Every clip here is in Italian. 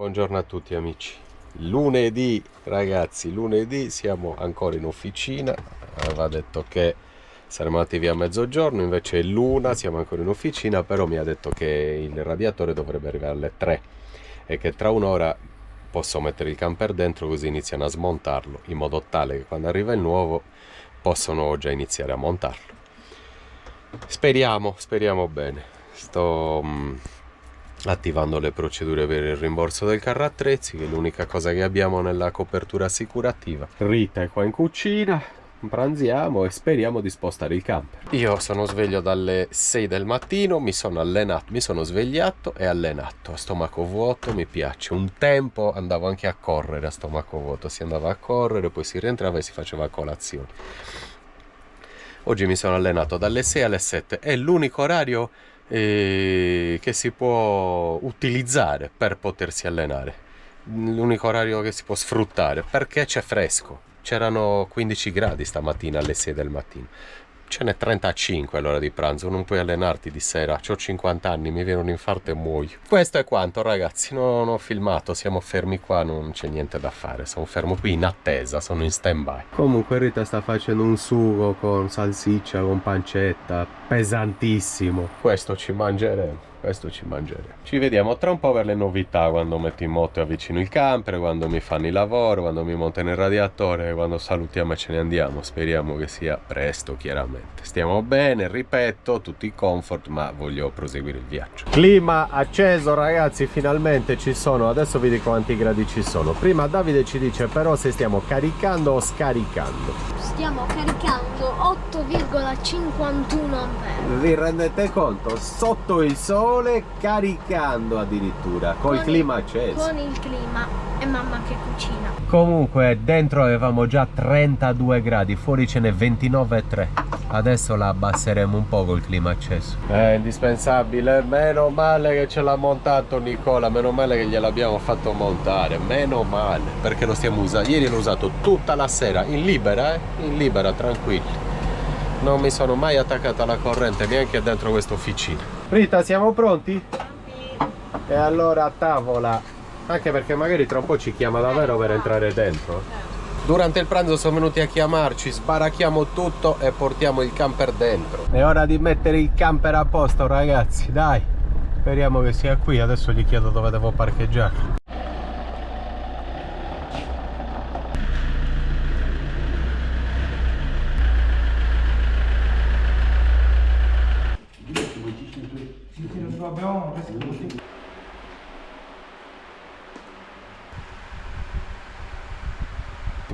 Buongiorno a tutti amici. Lunedì ragazzi, lunedì siamo ancora in officina. Aveva detto che saremmo andati via a mezzogiorno, invece è l'una, siamo ancora in officina, però mi ha detto che il radiatore dovrebbe arrivare alle 3 e che tra un'ora posso mettere il camper dentro, così iniziano a smontarlo, in modo tale che quando arriva il nuovo possono già iniziare a montarlo. Speriamo bene. Sto attivando le procedure per il rimborso del carro attrezzi, che è l'unica cosa che abbiamo nella copertura assicurativa. Rita è qua in cucina, pranziamo e speriamo di spostare il camper. Io sono sveglio dalle 6 del mattino, mi sono allenato, mi sono svegliato e allenato a stomaco vuoto. Mi piace. Un tempo andavo anche a correre a stomaco vuoto, si andava a correre, poi si rientrava e si faceva colazione. Oggi mi sono allenato dalle 6 alle 7, è l'unico orario che si può utilizzare per potersi allenare, l'unico orario che si può sfruttare, perché c'è fresco. C'erano 15 gradi stamattina alle 6 del mattino, ce n'è 35 all'ora di pranzo, non puoi allenarti di sera. Ho 50 anni, mi viene un infarto e muoio. Questo è quanto ragazzi, non ho filmato, siamo fermi qua, non c'è niente da fare, sono fermo qui in attesa, sono in stand by. Comunque Rita sta facendo un sugo con salsiccia, con pancetta, pesantissimo. Questo ci mangeremo. Ci vediamo tra un po' per le novità, quando metto in moto e avvicino il camper, quando mi fanno il lavoro, quando mi montano il radiatore, quando salutiamo e ce ne andiamo. Speriamo che sia presto, chiaramente. Stiamo bene, ripeto, tutti i comfort, ma voglio proseguire il viaggio. Clima acceso ragazzi, finalmente ci sono. Adesso vi dico quanti gradi ci sono. Prima Davide ci dice però se stiamo caricando o scaricando. Stiamo caricando 8,51 ampere. Vi rendete conto? Sotto il sole, caricando addirittura, col clima acceso. Con il clima e mamma che cucina. Comunque dentro avevamo già 32 gradi, fuori ce n'è 29,3. Adesso la abbasseremo un po' col clima acceso. È indispensabile, meno male che ce l'ha montato Nicola, meno male che gliel'abbiamo fatto montare, meno male, perché lo stiamo usando. Ieri l'ho usato tutta la sera, in libera, in libera, tranquilli. Non mi sono mai attaccato alla corrente neanche dentro questa officina. Rita, siamo pronti? E allora a tavola, anche perché magari tra un po' ci chiama davvero per entrare dentro. Durante il pranzo sono venuti a chiamarci, sbaracchiamo tutto e portiamo il camper dentro. È ora di mettere il camper a posto ragazzi, dai. Speriamo che sia qui, adesso gli chiedo dove devo parcheggiare.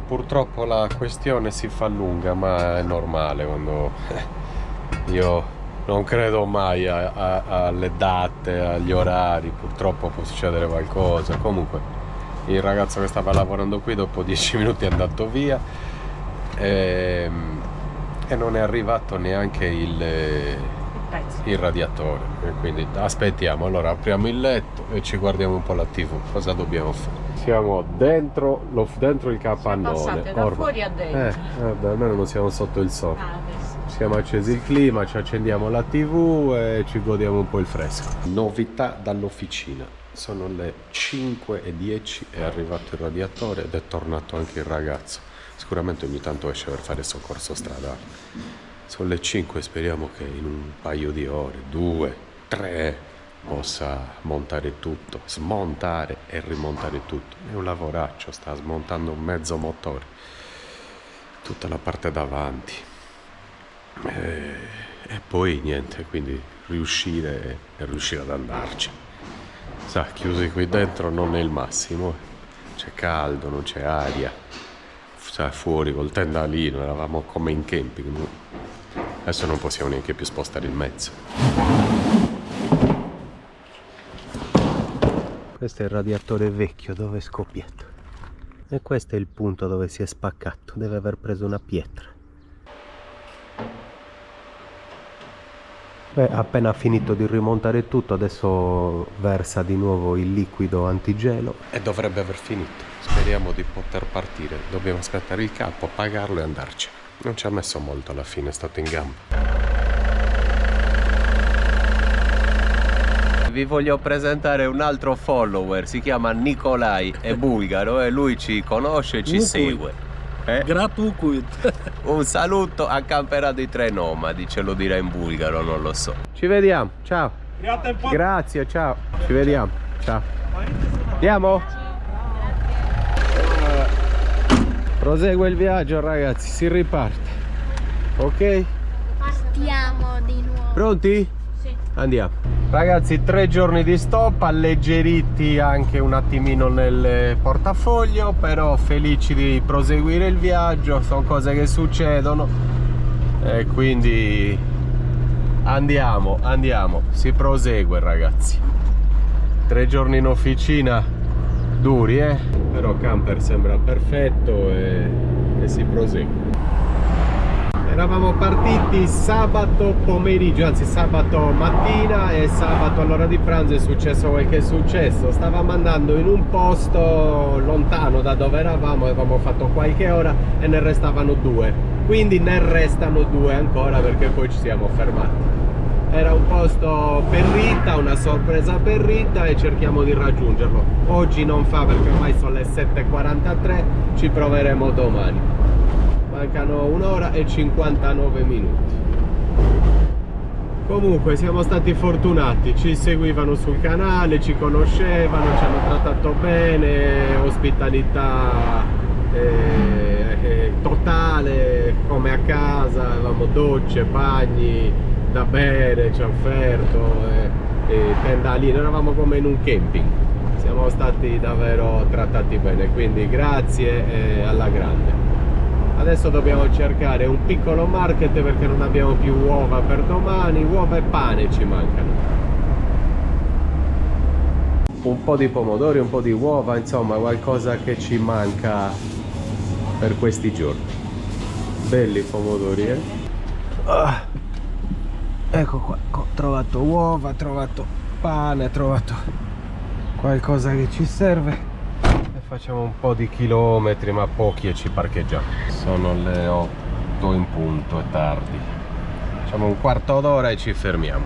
Purtroppo la questione si fa lunga, ma è normale quando io non credo mai alle date, agli orari, purtroppo può succedere qualcosa. Comunque il ragazzo che stava lavorando qui dopo 10 minuti è andato via e non è arrivato neanche il radiatore, e quindi aspettiamo. Allora apriamo il letto e ci guardiamo un po' la TV. Cosa dobbiamo fare? Siamo dentro il capannone. Passate da fuori a dentro. Vabbè, almeno non siamo sotto il sole. Siamo accesi il clima, ci accendiamo la TV e ci godiamo un po' il fresco. Novità dall'officina. Sono le 5:10, è arrivato il radiatore ed è tornato anche il ragazzo. Sicuramente ogni tanto esce per fare soccorso stradale. Sono le 5, speriamo che in un paio di ore, 2, 3, possa montare tutto, smontare e rimontare tutto. È un lavoraccio, sta smontando un mezzo motore, tutta la parte davanti e poi niente, quindi riuscire ad andarci. Sa, chiusi qui dentro non è il massimo, c'è caldo, non c'è aria. Sa, fuori col tendalino eravamo come in camping. Adesso non possiamo neanche più spostare il mezzo. Questo è il radiatore vecchio dove è scoppiato. E questo è il punto dove si è spaccato. Deve aver preso una pietra. Beh, appena finito di rimontare tutto, adesso versa di nuovo il liquido antigelo. E dovrebbe aver finito. Speriamo di poter partire. Dobbiamo aspettare il capo, pagarlo e andarci. Non ci ha messo molto alla fine, è stato in gamba. vi voglio presentare un altro follower, si chiama Nicolai, è bulgaro e lui ci conosce e ci segue. Gratuit. Un saluto a Campera di Tre Nomadi, ce lo dirà in bulgaro, non lo so. Ci vediamo, ciao. Grazie, ciao. Ci vediamo, ciao. Andiamo? Prosegue il viaggio, ragazzi, si riparte. Ok? Partiamo di nuovo. Pronti? Sì. Andiamo. Ragazzi, 3 giorni di stop, alleggeriti anche un attimino nel portafoglio, però felici di proseguire il viaggio, sono cose che succedono e quindi andiamo, si prosegue ragazzi. 3 giorni in officina duri, però camper sembra perfetto e si prosegue. Eravamo partiti sabato pomeriggio, anzi sabato mattina, e sabato all'ora di pranzo è successo quel che è successo. Stavamo andando in un posto lontano da dove eravamo, avevamo fatto qualche ora e ne restavano 2. Quindi ne restano 2 ancora perché poi ci siamo fermati. Era un posto per Rita, una sorpresa per Rita e cerchiamo di raggiungerlo. Oggi non fa perché ormai sono le 7:43, ci proveremo domani. Mancano 1 ora e 59 minuti. Comunque siamo stati fortunati, ci seguivano sul canale, ci conoscevano, ci hanno trattato bene, ospitalità totale come a casa, avevamo docce, bagni da bere, ci ha offerto, tendalino, eravamo come in un camping. Siamo stati davvero trattati bene, quindi grazie alla grande. Adesso dobbiamo cercare un piccolo market perché non abbiamo più uova per domani, uova e pane ci mancano. Un po' di pomodori, un po' di uova, insomma qualcosa che ci manca per questi giorni. Belli i pomodori, Ecco qua, ho trovato uova, ho trovato pane, ho trovato qualcosa che ci serve. Facciamo un po' di chilometri, ma pochi, e ci parcheggiamo. Sono le 8 in punto, è tardi. Facciamo un quarto d'ora e ci fermiamo.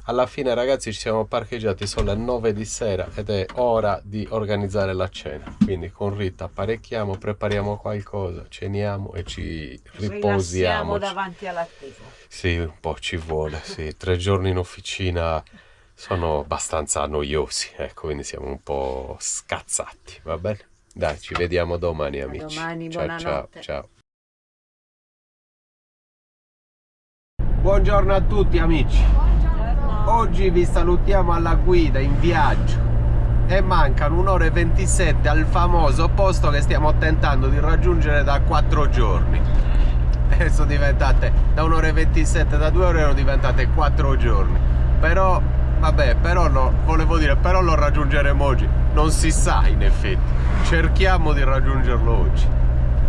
Alla fine ragazzi ci siamo parcheggiati, sono le 9 di sera ed è ora di organizzare la cena. Quindi con Rita apparecchiamo, prepariamo qualcosa, ceniamo e ci riposiamo davanti alla TV. Sì, un po' ci vuole, sì. 3 giorni in officina sono abbastanza noiosi, ecco, quindi siamo un po' scazzati, va bene? Dai, ci vediamo domani amici. Domani, ciao, buonanotte. ciao. Buongiorno a tutti amici. Buongiorno. Oggi vi salutiamo alla guida in viaggio e mancano 1 ora e 27 al famoso posto che stiamo tentando di raggiungere da 4 giorni. Adesso diventate, da 1 ora e 27, da 2 ore erano diventate 4 giorni. Però vabbè, volevo dire, però lo raggiungeremo oggi. Non si sa in effetti. Cerchiamo di raggiungerlo oggi.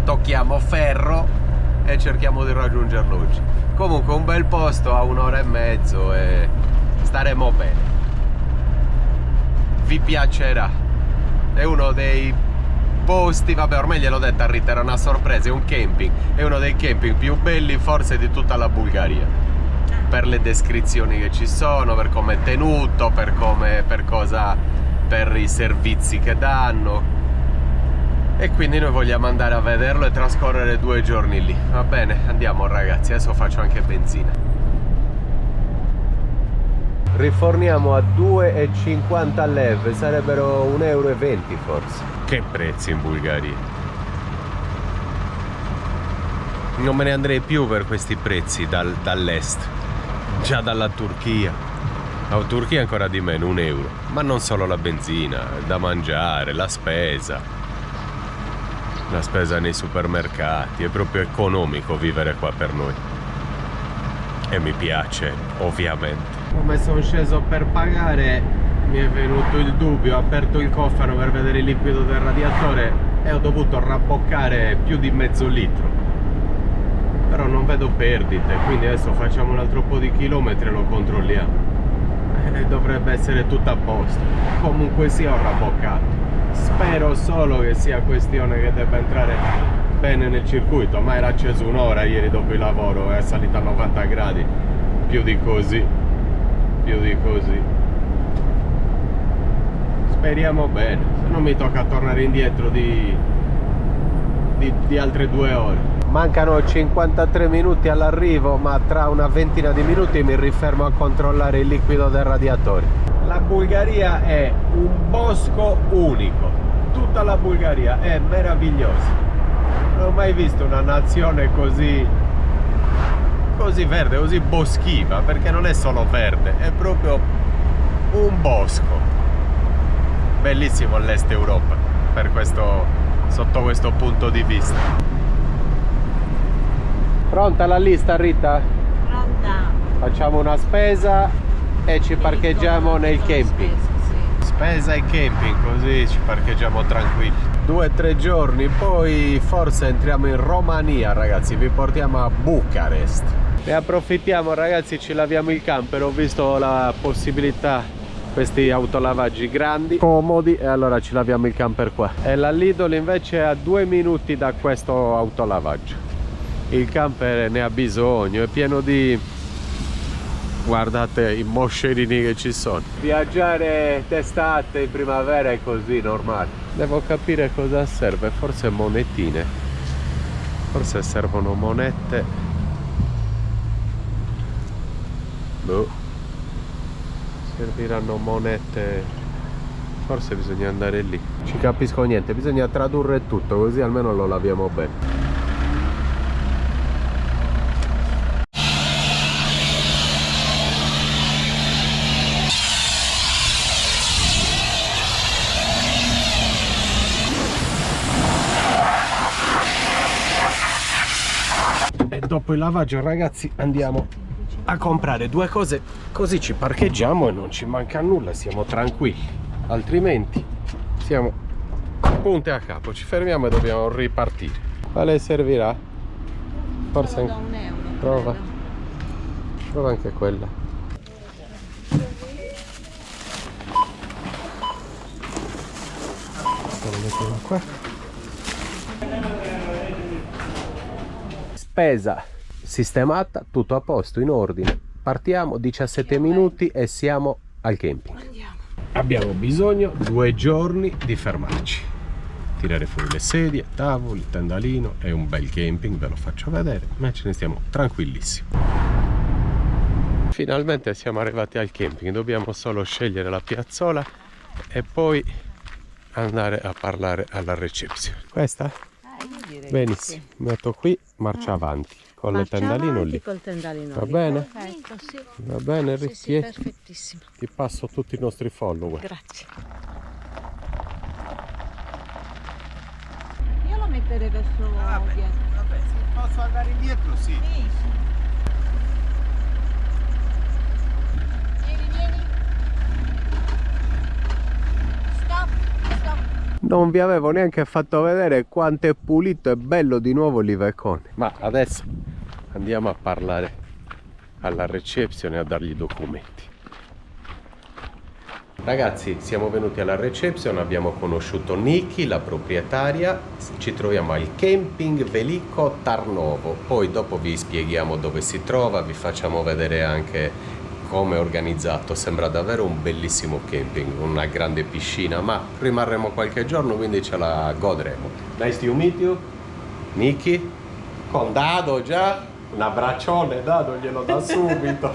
Tocchiamo ferro e cerchiamo di raggiungerlo oggi. Comunque un bel posto a 1 ora e mezzo e staremo bene. Vi piacerà. È uno dei posti, vabbè ormai gliel'ho detto a Rita, era una sorpresa, è un camping. È uno dei camping più belli forse di tutta la Bulgaria. Per le descrizioni che ci sono, per come è tenuto, per i servizi che danno, e quindi noi vogliamo andare a vederlo e trascorrere 2 giorni lì. Va bene, andiamo ragazzi, adesso faccio anche benzina. Riforniamo a 2,50 lev, sarebbero 1,20 euro forse. Che prezzi in Bulgaria. Non me ne andrei più per questi prezzi dall'est. Già dalla Turchia. La Turchia ancora di meno, 1 euro. Ma non solo la benzina, da mangiare, la spesa nei supermercati. È proprio economico vivere qua per noi. E mi piace, ovviamente. Come sono sceso per pagare, mi è venuto il dubbio, ho aperto il cofano per vedere il liquido del radiatore e ho dovuto rabboccare più di mezzo litro. Però non vedo perdite, quindi adesso facciamo un altro po' di chilometri e lo controlliamo. E dovrebbe essere tutto a posto. Comunque sia, ho rabboccato. Spero solo che sia questione che debba entrare bene nel circuito, ma era acceso 1 ora ieri dopo il lavoro, è salita a 90 gradi, più di così più di così. Speriamo bene, se non mi tocca tornare indietro di altre 2 ore. Mancano 53 minuti all'arrivo, ma tra una ventina di minuti mi rifermo a controllare il liquido del radiatore. La Bulgaria è un bosco unico, tutta la Bulgaria è meravigliosa. Non ho mai visto una nazione così verde, così boschiva, perché non è solo verde, è proprio un bosco. Bellissimo l'Est Europa sotto questo punto di vista. Pronta la lista, Rita? Pronta. Facciamo una spesa e ci parcheggiamo nel camping. Spesa e camping, così ci parcheggiamo tranquilli. 2 o 3 giorni, poi forse entriamo in Romania, ragazzi. Vi portiamo a Bucarest. Ne approfittiamo, ragazzi, ci laviamo il camper. Ho visto la possibilità, questi autolavaggi grandi, comodi, e allora ci laviamo il camper qua. E la Lidl invece è a 2 minuti da questo autolavaggio. Il camper ne ha bisogno, è pieno di... guardate i moscerini che ci sono. Viaggiare d'estate in primavera è così, normale. Devo capire cosa serve, forse monetine. Forse servono monete. Boh. Serviranno monete. Forse bisogna andare lì. Ci capisco niente, bisogna tradurre tutto, così almeno lo laviamo bene. Dopo il lavaggio, ragazzi, andiamo a comprare 2 cose, così ci parcheggiamo e non ci manca nulla, siamo tranquilli, altrimenti siamo punte a capo, ci fermiamo e dobbiamo ripartire. Quale servirà? Forse Da €1. prova anche quella. Lo mettiamo qua. Spesa sistemata, tutto a posto, in ordine. Partiamo, 17 minuti e siamo al camping. Abbiamo bisogno 2 giorni di fermarci, tirare fuori le sedie, tavoli, il tendalino. È un bel camping, ve lo faccio vedere, ma ce ne stiamo tranquillissimi. Finalmente siamo arrivati al camping, dobbiamo solo scegliere la piazzola e poi andare a parlare alla reception. Questa? Benissimo, metto qui, marcia avanti con il tendalino lì. Col tendalino Va lì. bene? Perfetto, sì. Va bene, Sì, Ricky? sì, perfettissimo. Ti passo tutti i nostri follower. Grazie. Io lo metterei verso dietro. Vabbè, se posso andare indietro, sì. Sì, sì. Vieni. Stop. Non vi avevo neanche fatto vedere quanto è pulito e bello di nuovo l'Iveco. Ma adesso andiamo a parlare alla reception e a dargli i documenti. Ragazzi, siamo venuti alla reception, abbiamo conosciuto Niki, la proprietaria. Ci troviamo al camping Veliko Tarnovo. Poi dopo vi spieghiamo dove si trova, vi facciamo vedere anche come è organizzato. Sembra davvero un bellissimo camping, una grande piscina, ma rimarremo qualche giorno, quindi ce la godremo. Nice to meet you, Niki. Con Dado già, un abbraccione, Dado glielo dà subito.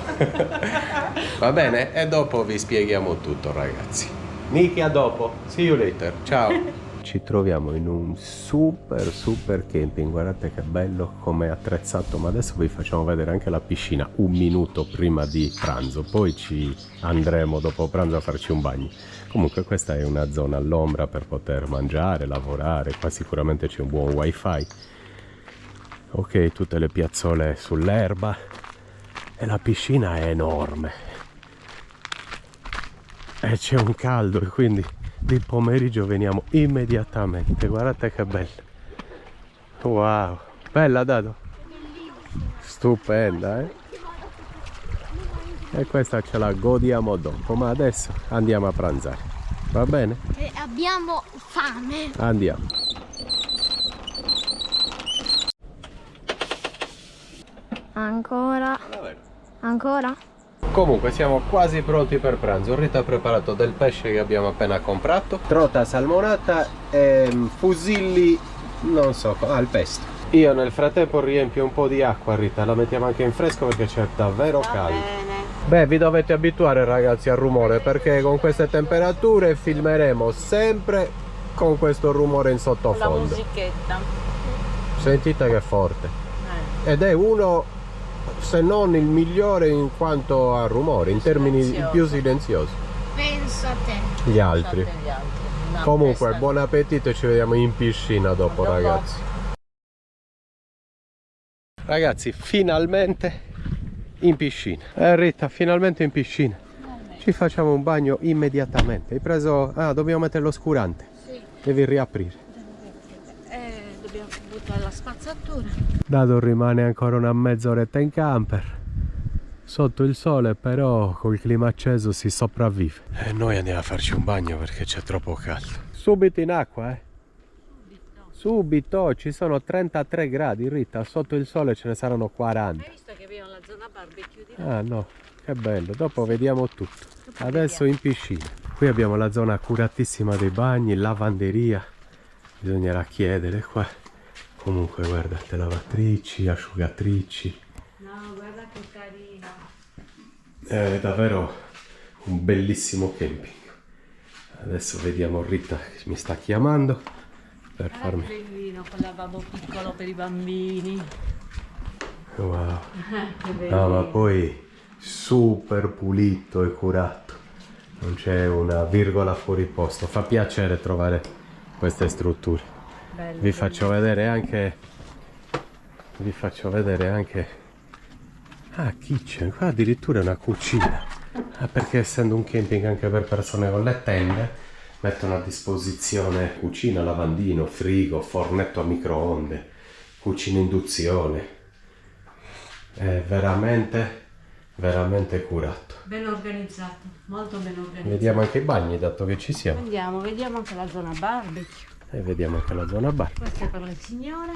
Va bene? E dopo vi spieghiamo tutto, ragazzi. Niki, a dopo, see you later, ciao. Ci troviamo in un super camping, guardate che bello come è attrezzato, ma adesso vi facciamo vedere anche la piscina 1 minuto prima di pranzo, poi ci andremo dopo pranzo a farci un bagno. Comunque questa è una zona all'ombra per poter mangiare, lavorare, qua sicuramente c'è un buon wifi. Ok, tutte le piazzole sull'erba e la piscina è enorme e c'è un caldo e quindi di pomeriggio veniamo immediatamente. Guardate che bello, wow, bella Dado, stupenda, e questa ce la godiamo dopo, ma adesso andiamo a pranzare, va bene? E abbiamo fame. Andiamo. Ancora. Comunque siamo quasi pronti per pranzo. Rita ha preparato del pesce che abbiamo appena comprato, trota salmonata e fusilli, non so, al pesto. Io nel frattempo riempio un po' di acqua, Rita, la mettiamo anche in fresco perché c'è davvero caldo. Beh, vi dovete abituare ragazzi al rumore, perché con queste temperature filmeremo sempre con questo rumore in sottofondo. La musichetta. Sentite che forte. Ed è uno, se non il migliore in quanto a rumore, in termini più silenziosi. Pensa a te. Gli altri. Comunque, buon appetito e ci vediamo in piscina dopo, ragazzi. Ragazzi, finalmente in piscina. Rita, finalmente in piscina. Ci facciamo un bagno immediatamente. Hai preso... Ah, dobbiamo mettere l'oscurante. Sì. Devi riaprire. Dobbiamo buttare la spazzatura. Dato rimane ancora una mezz'oretta in camper. Sotto il sole, però col clima acceso si sopravvive. E noi andiamo a farci un bagno perché c'è troppo caldo. Subito in acqua, eh? Subito, ci sono 33 gradi, Rita, sotto il sole ce ne saranno 40. Hai visto che abbiamo la zona barbecue di Ah no, che bello, dopo vediamo tutto. Adesso in piscina. Qui abbiamo la zona accuratissima dei bagni, lavanderia. Bisognerà chiedere qua. Comunque guardate, lavatrici, asciugatrici. No, guarda che carino. È davvero un bellissimo camping. Adesso vediamo Rita che mi sta chiamando per farmi... Bellino, con il lavabo piccolo per i bambini. Wow. Che bello. No, ma poi super pulito e curato. Non c'è una virgola fuori posto. Fa piacere trovare queste strutture. Bello, Vi faccio vedere anche... Ah, kitchen. Qua addirittura una cucina. Ah, perché essendo un camping anche per persone con le tende, mettono a disposizione cucina, lavandino, frigo, fornetto a microonde, cucina induzione. È veramente curato. Ben organizzato, molto ben organizzato. Vediamo anche i bagni, dato che ci siamo. Andiamo, vediamo anche la zona barbecue. E vediamo anche la zona bar. Questo è per le signore.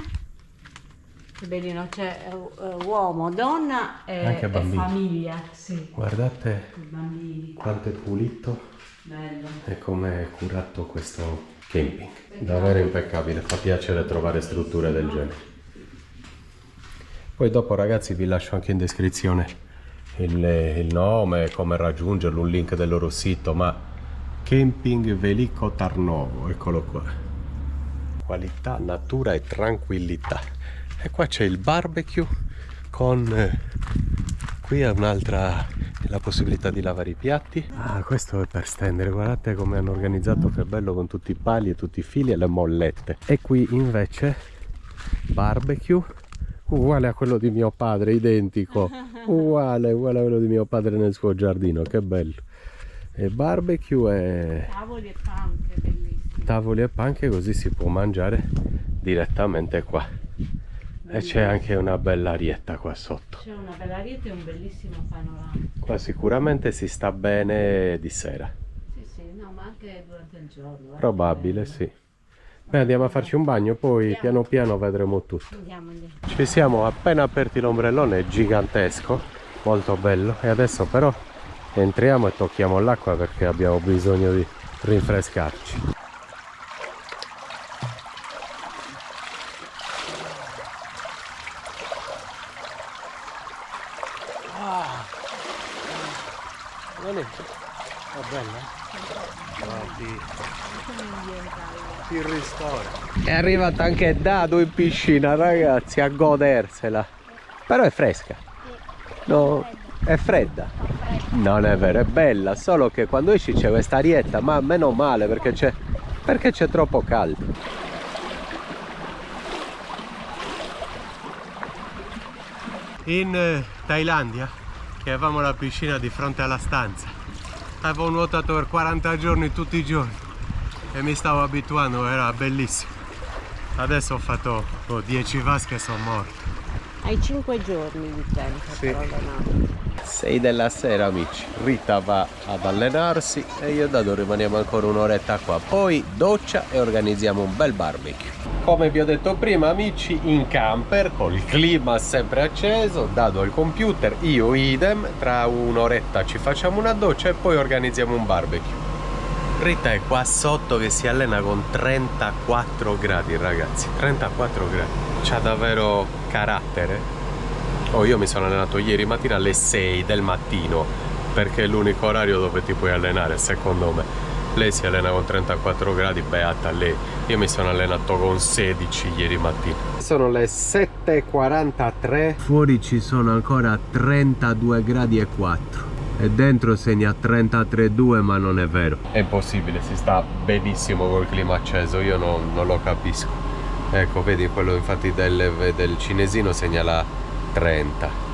Che bellino, c'è uomo, donna Anche e bambini. famiglia. Sì, Guardate i bambini. quanto è pulito Bello. e come è curato questo camping. Davvero impeccabile, fa piacere trovare strutture del genere. Poi dopo ragazzi vi lascio anche in descrizione il nome, come raggiungerlo, un link del loro sito, ma Camping Veliko Tarnovo, eccolo qua. Qualità, natura e tranquillità. E qua c'è il barbecue con qui è un'altra, la possibilità di lavare i piatti. Ah, questo è per stendere, guardate come hanno organizzato, che bello, con tutti i pali e tutti i fili e le mollette. E qui invece barbecue uguale a quello di mio padre, identico, uguale a quello di mio padre nel suo giardino, che bello. E barbecue e Tavoli e panche, bellissimi. tavoli e panche, così si può mangiare direttamente qua. E c'è anche una bella arietta qua sotto. C'è una bella arietta e un bellissimo panorama. Qua sicuramente si sta bene di sera. Sì, sì, no, ma anche durante il giorno. Probabile, sì. Beh, andiamo a farci un bagno, poi piano piano vedremo tutto. Andiamo, andiamo. Ci siamo appena aperti l'ombrellone, è gigantesco, molto bello. E adesso però entriamo e tocchiamo l'acqua perché abbiamo bisogno di rinfrescarci. È bella? Il ristorante. È arrivata anche Dado in piscina, ragazzi, a godersela. Però è fresca. No, è fredda. Non è vero, è bella, solo che quando esci c'è questa arietta, ma meno male perché c'è troppo caldo. In Thailandia, che avevamo la piscina di fronte alla stanza, avevo nuotato per 40 giorni tutti i giorni e mi stavo abituando, era bellissimo. Adesso ho fatto 10 vasche e sono morto. Hai 5 giorni di tempo per allenare. 6 della sera, amici. Rita va ad allenarsi e io e Dado rimaniamo ancora un'oretta qua, poi doccia e organizziamo un bel barbecue. Come vi ho detto prima, amici, in camper col clima sempre acceso, dato al computer, io idem, tra un'oretta ci facciamo una doccia e poi organizziamo un barbecue. Rita è qua sotto che si allena con 34 gradi, ragazzi, 34 gradi. C'ha davvero carattere. Oh, io mi sono allenato ieri mattina alle 6 del mattino, perché è l'unico orario dove ti puoi allenare, secondo me. Lei si allena con 34 gradi, beata lei. Io mi sono allenato con 16 ieri mattina. Sono le 7:43. Fuori ci sono ancora 32 gradi e 4. E dentro segna 33,2, ma non è vero. È impossibile, si sta benissimo col clima acceso, io non lo capisco. Ecco, vedi, quello infatti del cinesino segna la 30.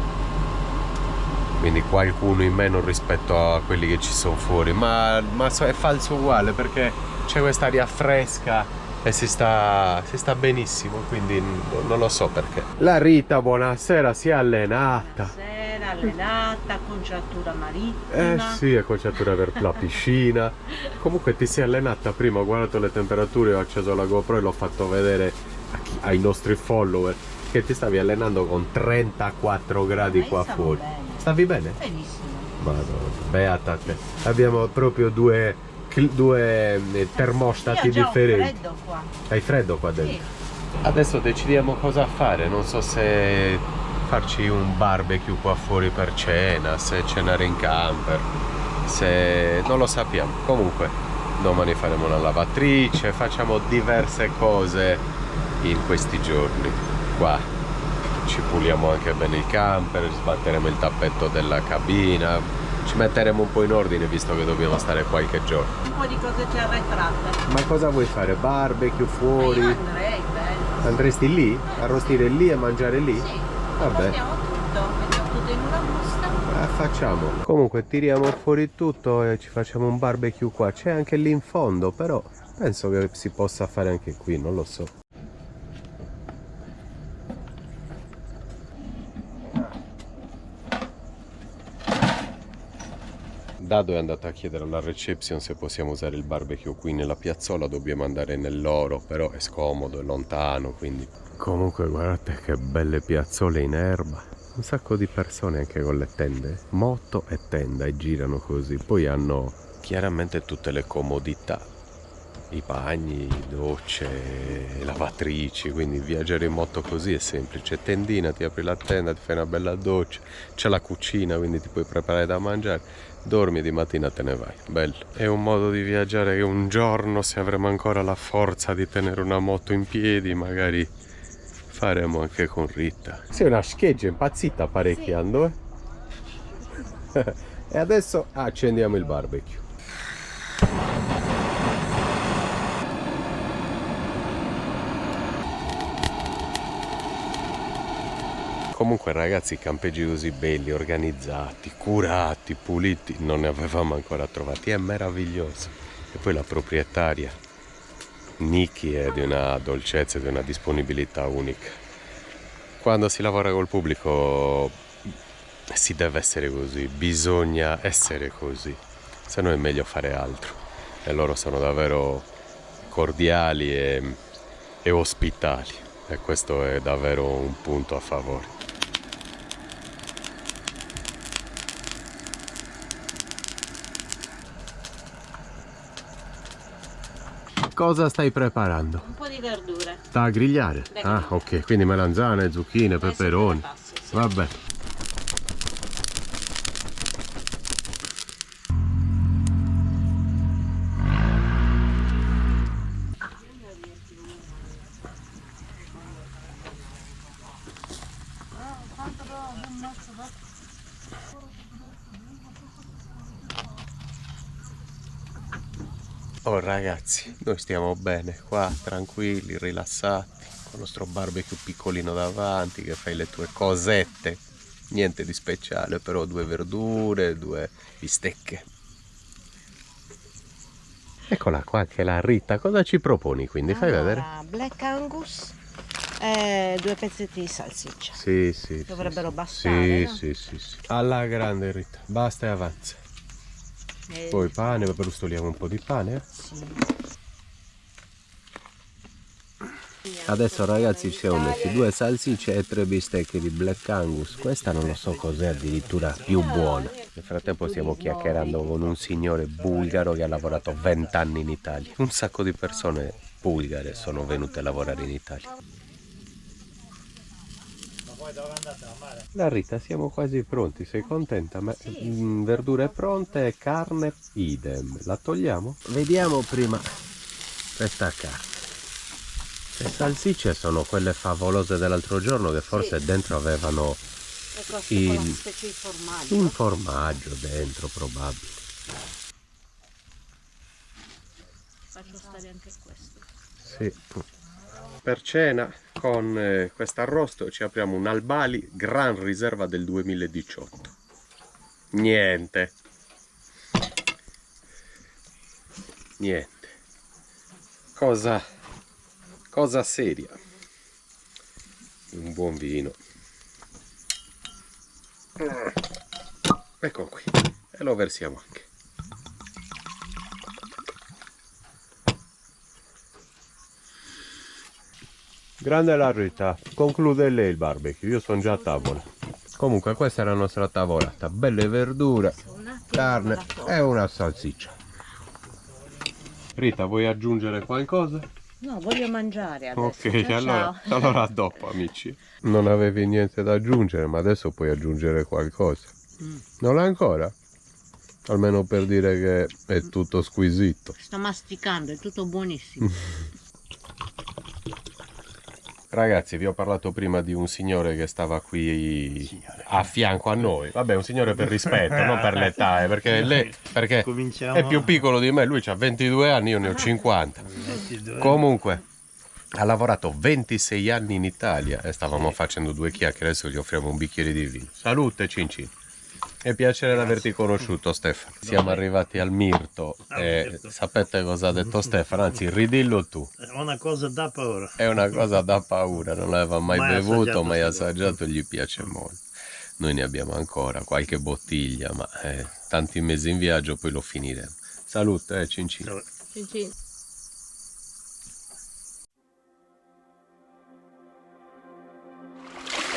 Quindi qualcuno in meno rispetto a quelli che ci sono fuori, ma è falso uguale, perché c'è quest'aria fresca e si sta benissimo, quindi non lo so perché. La Rita, buonasera, si è allenata. Buonasera, allenata, conciatura marittima. Sì, è conciatura per la piscina. Comunque ti sei allenata prima, ho guardato le temperature, ho acceso la GoPro e l'ho fatto vedere ai nostri follower che ti stavi allenando con 34 gradi qua fuori. Bene. Stavi bene? Benissimo. Madonna, beata te. Abbiamo proprio due termostati differenti. Ho freddo qua. Hai freddo qua dentro? Sì. Adesso decidiamo cosa fare. Non so se farci un barbecue qua fuori per cena, se cenare in camper, se non lo sappiamo. Comunque domani faremo una lavatrice, facciamo diverse cose in questi giorni qua. Ci puliamo anche bene il camper, sbatteremo il tappetto della cabina, ci metteremo un po' in ordine visto che dobbiamo stare qualche giorno. Un po' di cose già arretrate. Ma cosa vuoi fare? Barbecue fuori? Io andrei, bello. Andresti lì? Arrostire lì e mangiare lì? Sì, Vabbè. arrostiamo tutto, mettiamo tutto in una busta. Facciamo. Comunque tiriamo fuori tutto e ci facciamo un barbecue qua. C'è anche lì in fondo, però penso che si possa fare anche qui, non lo so. Dado è andato a chiedere alla reception se possiamo usare il barbecue qui nella piazzola, dobbiamo andare nell'oro, però è scomodo, è lontano, quindi... Comunque guardate che belle piazzole in erba, un sacco di persone anche con le tende, moto e tenda, e girano così, poi hanno chiaramente tutte le comodità, i bagni, docce, lavatrici, quindi viaggiare in moto così è semplice, tendina, ti apri la tenda, ti fai una bella doccia, c'è la cucina, quindi ti puoi preparare da mangiare. Dormi di mattina te ne vai, bello. È un modo di viaggiare che un giorno, se avremo ancora la forza di tenere una moto in piedi, magari faremo anche con Rita. Sei una scheggia impazzita apparecchiando, E adesso accendiamo il barbecue. Comunque ragazzi, i campeggi così belli, organizzati, curati, puliti, non ne avevamo ancora trovati, è meraviglioso. E poi la proprietaria, Niki, è di una dolcezza, di una disponibilità unica. Quando si lavora col pubblico si deve essere così, bisogna essere così, se no è meglio fare altro. E loro sono davvero cordiali e ospitali, e questo è davvero un punto a favore. Cosa stai preparando? Un po' di verdure. Da grigliare? Ah, ok, quindi melanzane, zucchine, peperoni. Sì. Vabbè. Oh ragazzi, noi stiamo bene qua, tranquilli, rilassati, con il nostro barbecue piccolino davanti, che fai le tue cosette, niente di speciale, però 2 verdure, 2 bistecche. Eccola qua anche la Rita, cosa ci proponi quindi? Fai vedere. Black Angus e 2 pezzetti di salsiccia. Sì, sì. Dovrebbero sì, bastare, sì, no? sì. Alla grande Rita, basta e avanza. Poi pane, brustoliamo un po' di pane. Sì. Adesso ragazzi ci siamo messi 2 salsicce e 3 bistecche di Black Angus. Questa non lo so cos'è, addirittura più buona. Nel frattempo stiamo chiacchierando con un signore bulgaro che ha lavorato 20 anni in Italia. Un sacco di persone bulgare sono venute a lavorare in Italia. La Rita, siamo quasi pronti, sei contenta? Verdure pronte, carne idem. La togliamo? Vediamo prima questa carne. Le salsicce sono quelle favolose dell'altro giorno che forse dentro avevano un formaggio dentro, probabile. Faccio stare anche questo. Sì. Per cena con quest'arrosto ci apriamo un Albali Gran Riserva del 2018. Niente. Cosa seria. Un buon vino. Ecco qui. E lo versiamo anche. Grande la Rita, conclude lei il barbecue, io sono già a tavola. Comunque questa è la nostra tavolata, belle verdure, carne e una salsiccia. Rita, vuoi aggiungere qualcosa? No, voglio mangiare adesso. Ok, Ciao, allora a dopo amici. Non avevi niente da aggiungere, ma adesso puoi aggiungere qualcosa. Non ancora? Almeno per dire che è tutto squisito. Sto masticando, è tutto buonissimo. Ragazzi, vi ho parlato prima di un signore che stava qui a fianco a noi. Vabbè, un signore per rispetto, non per l'età, perché è più piccolo di me, lui ha 22 anni, io ne ho 50. Comunque, ha lavorato 26 anni in Italia e stavamo facendo 2 chiacchiere, adesso gli offriamo un bicchiere di vino. Salute, Cincin. È piacere di averti conosciuto, Stefano. Siamo arrivati al Mirto e sapete cosa ha detto Stefano? Anzi, ridillo tu. È una cosa da paura. È una cosa da paura, non l'aveva mai bevuto, mai assaggiato, gli piace molto. Noi ne abbiamo ancora qualche bottiglia, ma tanti mesi in viaggio poi lo finiremo. Salute, Cincin. Cincin.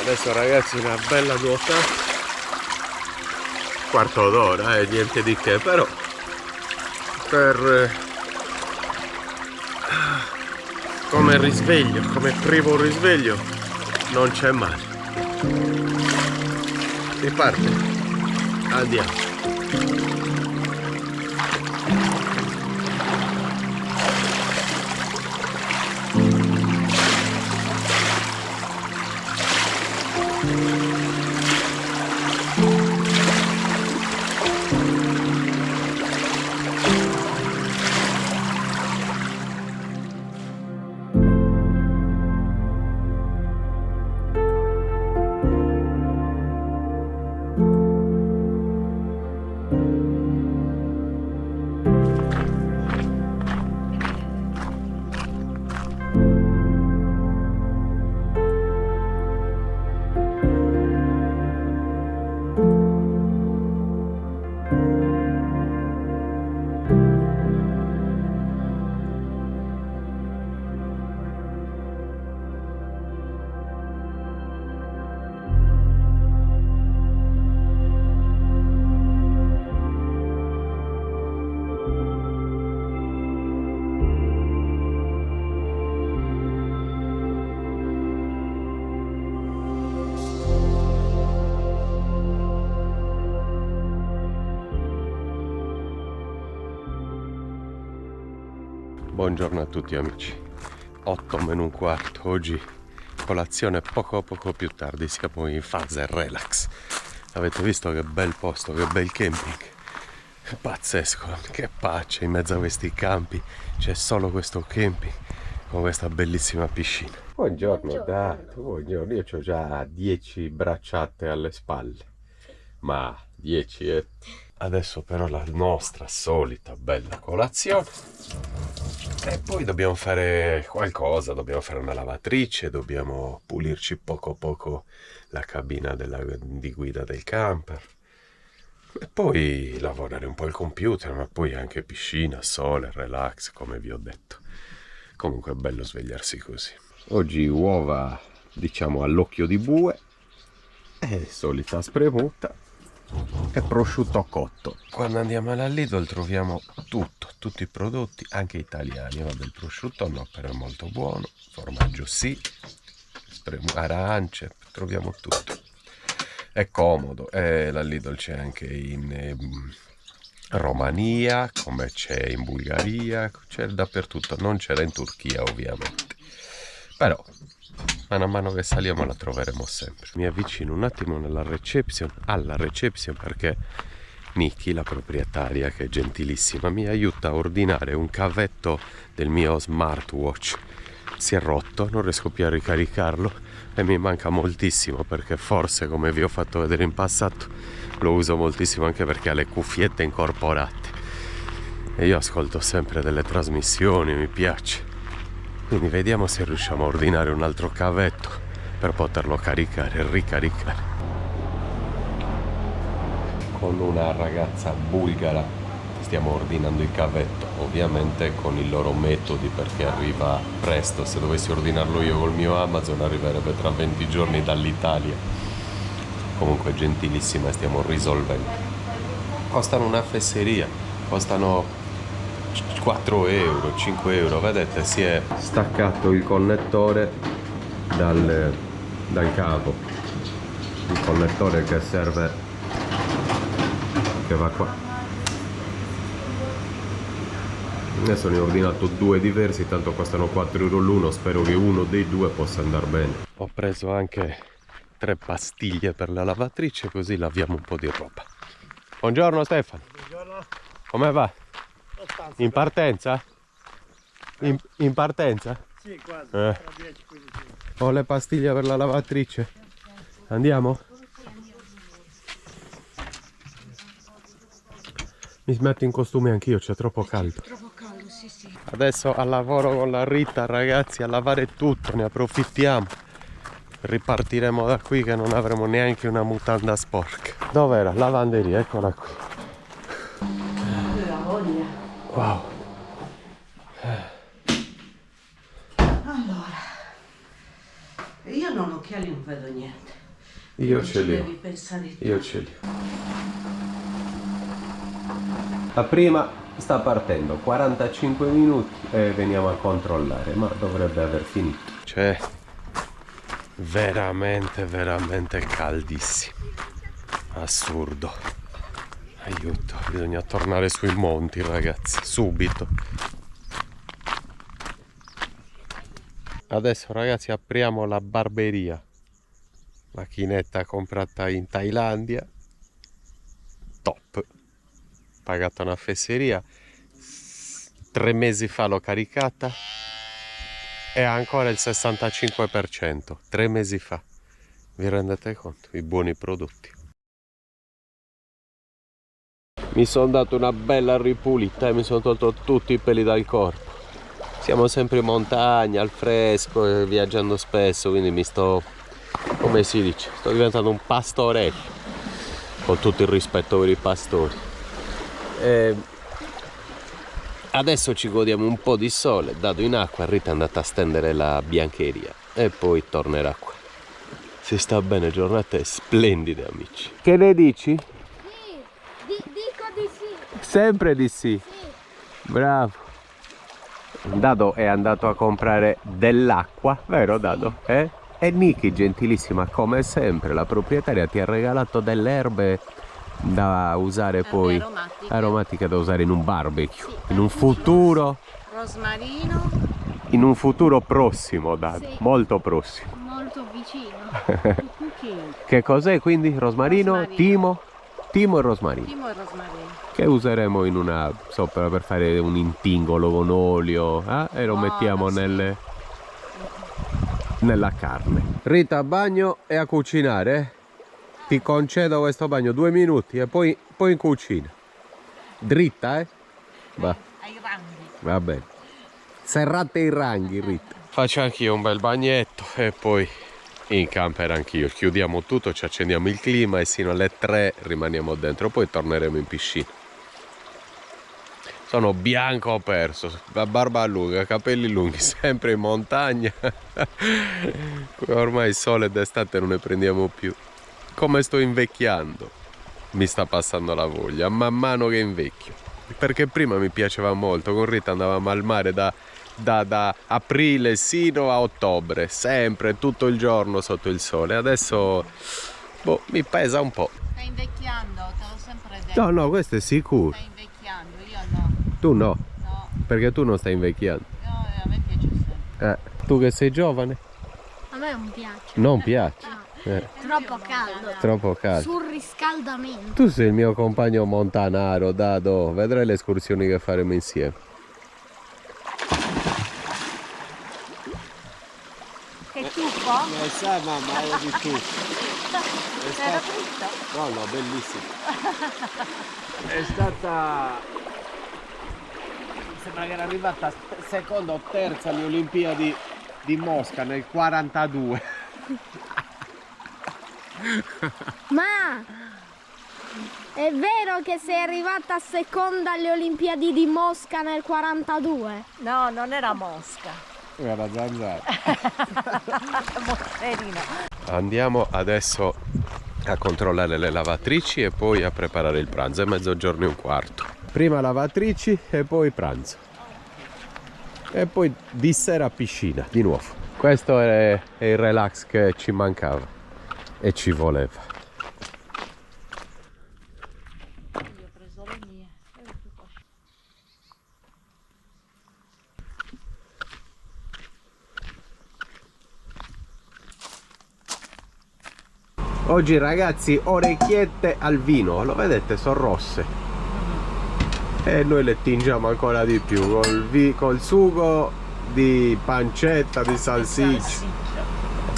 Adesso ragazzi una bella nuotata. Quarto d'ora, niente di che, però come risveglio, come primo risveglio non c'è male. Si parte, andiamo. Buongiorno a tutti amici, 8 meno un quarto, oggi colazione poco più tardi, siamo in fase relax. Avete visto che bel posto, che bel camping, pazzesco, che pace, in mezzo a questi campi c'è solo questo camping con questa bellissima piscina. Buongiorno Dato, buongiorno, io ho già 10 bracciate alle spalle, ma 10 Adesso però la nostra solita bella colazione e poi dobbiamo fare qualcosa, dobbiamo fare una lavatrice, dobbiamo pulirci poco la cabina di guida del camper e poi lavorare un po' il computer, ma poi anche piscina, sole, relax come vi ho detto. Comunque è bello svegliarsi così. Oggi uova, diciamo, all'occhio di bue, e solita spremuta e prosciutto cotto. Quando andiamo alla Lidl troviamo tutto, tutti i prodotti, anche italiani. Vabbè, il prosciutto no, però è molto buono, formaggio sì, arance, troviamo tutto. È comodo, la Lidl c'è anche in Romania, come c'è in Bulgaria, c'è dappertutto, non c'era in Turchia ovviamente, però mano a mano che saliamo la troveremo sempre. Mi avvicino un attimo alla reception perché Niki, la proprietaria, che è gentilissima, mi aiuta a ordinare un cavetto del mio smartwatch. Si è rotto, non riesco più a ricaricarlo e mi manca moltissimo, perché forse, come vi ho fatto vedere in passato, lo uso moltissimo anche perché ha le cuffiette incorporate e io ascolto sempre delle trasmissioni, mi piace. Quindi vediamo se riusciamo a ordinare un altro cavetto per poterlo caricare e ricaricare. Con una ragazza bulgara stiamo ordinando il cavetto, ovviamente con i loro metodi, perché arriva presto. Se dovessi ordinarlo io col mio Amazon arriverebbe tra 20 giorni dall'Italia. Comunque gentilissima, stiamo risolvendo. Costano una fesseria, costano 4 euro, 5 euro. Vedete, si è staccato il connettore dal cavo, il connettore che serve, che va qua. Adesso ne ho ordinato 2 diversi, tanto costano 4 euro l'uno, spero che uno dei 2 possa andare bene. Ho preso anche 3 pastiglie per la lavatrice, così laviamo un po' di roba. Buongiorno Stefano. Buongiorno. Come va? In partenza? In partenza? Sì, quasi. Tra 10-15 minuti. Ho le pastiglie per la lavatrice. Andiamo? Mi metto in costume anch'io, c'è troppo caldo. Troppo caldo, sì, sì. Adesso al lavoro con la Rita, ragazzi, a lavare tutto, ne approfittiamo. Ripartiremo da qui che non avremo neanche una mutanda sporca. Dov'era? Lavanderia, eccola qui. Wow. Allora, io non ho occhiali, non vedo niente. Io ce li ho. Devi pensare tu. Io ce li ho. La prima sta partendo, 45 minuti e veniamo a controllare, ma dovrebbe aver finito. C'è veramente caldissimo. Assurdo. Aiuto, bisogna tornare sui monti, ragazzi, subito. Adesso, ragazzi, apriamo la barberia. Macchinetta comprata in Thailandia. Top. Pagata una fesseria. 3 mesi fa l'ho caricata. E ha ancora il 65%. 3 mesi fa. Vi rendete conto? I buoni prodotti. Mi sono dato una bella ripulita e mi sono tolto tutti i peli dal corpo. Siamo sempre in montagna, al fresco, viaggiando spesso, quindi mi sto, come si dice, sto diventando un pastorello, con tutto il rispetto per i pastori. Adesso ci godiamo un po' di sole, dato in acqua, Rita è andata a stendere la biancheria e poi tornerà qua. Si sta bene, giornate splendide, amici. Che ne dici? Dico di sì. Sempre di sì. Sì. Bravo. Dado è andato a comprare dell'acqua, vero Dado? E Niki, gentilissima come sempre, la proprietaria, ti ha regalato delle erbe da usare poi, aromatiche da usare in un barbecue, sì, in un futuro, rosmarino, in un futuro prossimo, Dado, sì, molto prossimo, molto vicino. Che cos'è quindi? Rosmarino, timo e rosmarino. Timo e rosmarino. Che useremo in una sopra per fare un intingolo con olio, e lo mettiamo sì, nella carne. Rita, a bagno e a cucinare. Ti concedo questo bagno 2 minuti e poi in cucina. Dritta, Va. Ai ranghi. Va bene. Serrate i ranghi, Rita. Faccio anch'io un bel bagnetto e poi in camper anch'io. Chiudiamo tutto, ci accendiamo il clima e sino alle 3 rimaniamo dentro, poi torneremo in piscina. Sono bianco perso, la barba lunga, capelli lunghi, sempre in montagna. Ormai il sole d'estate non ne prendiamo più. Come sto invecchiando, mi sta passando la voglia, man mano che invecchio. Perché prima mi piaceva molto, con Rita andavamo al mare da aprile sino a ottobre, sempre, tutto il giorno sotto il sole. Adesso, boh, mi pesa un po'. Stai invecchiando, te l'ho sempre detto. No, no, questo è sicuro. Stai invecchiando, io no. Tu no, No, perché tu non stai invecchiando. a me piace sempre. Tu che sei giovane? A me non piace. Non piace. Troppo caldo. Troppo caldo. Surriscaldamento. Tu sei il mio compagno montanaro, Dado. Vedrai le escursioni che faremo insieme. Che tuffo? Sai mamma, io di tu. Era tutto? No, no, bellissimo. È stata... Sembra che era arrivata seconda o terza alle Olimpiadi di Mosca nel 42. Ma è vero che sei arrivata seconda alle Olimpiadi di Mosca nel 42? No, non era Mosca. Era zanzara. Moscerino. Andiamo adesso a controllare le lavatrici e poi a preparare il pranzo. È 12:15. Prima lavatrici e poi pranzo. E poi di sera piscina, di nuovo. Questo è il relax che ci mancava e ci voleva. Io ho preso le mie. Oggi ragazzi, orecchiette al vino, lo vedete, sono rosse. E noi le tingiamo ancora di più col sugo di pancetta, di salsiccia.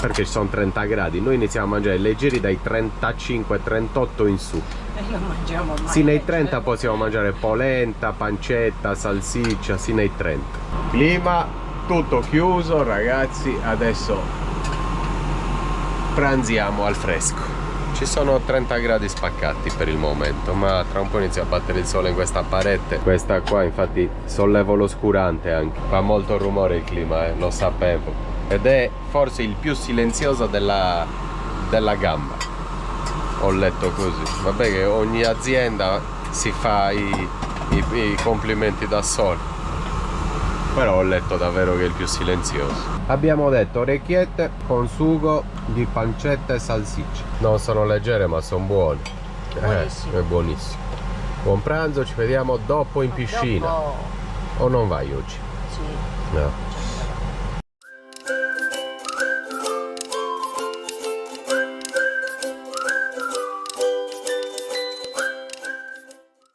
Perché ci sono 30 gradi, noi iniziamo a mangiare leggeri dai 35-38 in su. E non mangiamo mai. Sì, nei 30 possiamo mangiare polenta, pancetta, salsiccia, sì, nei 30. Clima tutto chiuso ragazzi, adesso pranziamo al fresco. Ci sono 30 gradi spaccati per il momento, ma tra un po' inizia a battere il sole in questa parete. Questa qua infatti sollevo l'oscurante anche. Fa molto rumore il clima, lo sapevo. Ed è forse il più silenzioso della gamba. Ho letto così. Vabbè che ogni azienda si fa i complimenti da soli. Però ho letto davvero che è il più silenzioso. Abbiamo detto orecchiette con sugo di pancetta e salsiccia. Non sono leggere ma sono buone. Buonissimo. È buonissimo. Buon pranzo, ci vediamo dopo in piscina. Dopo... O non vai oggi? Sì. No.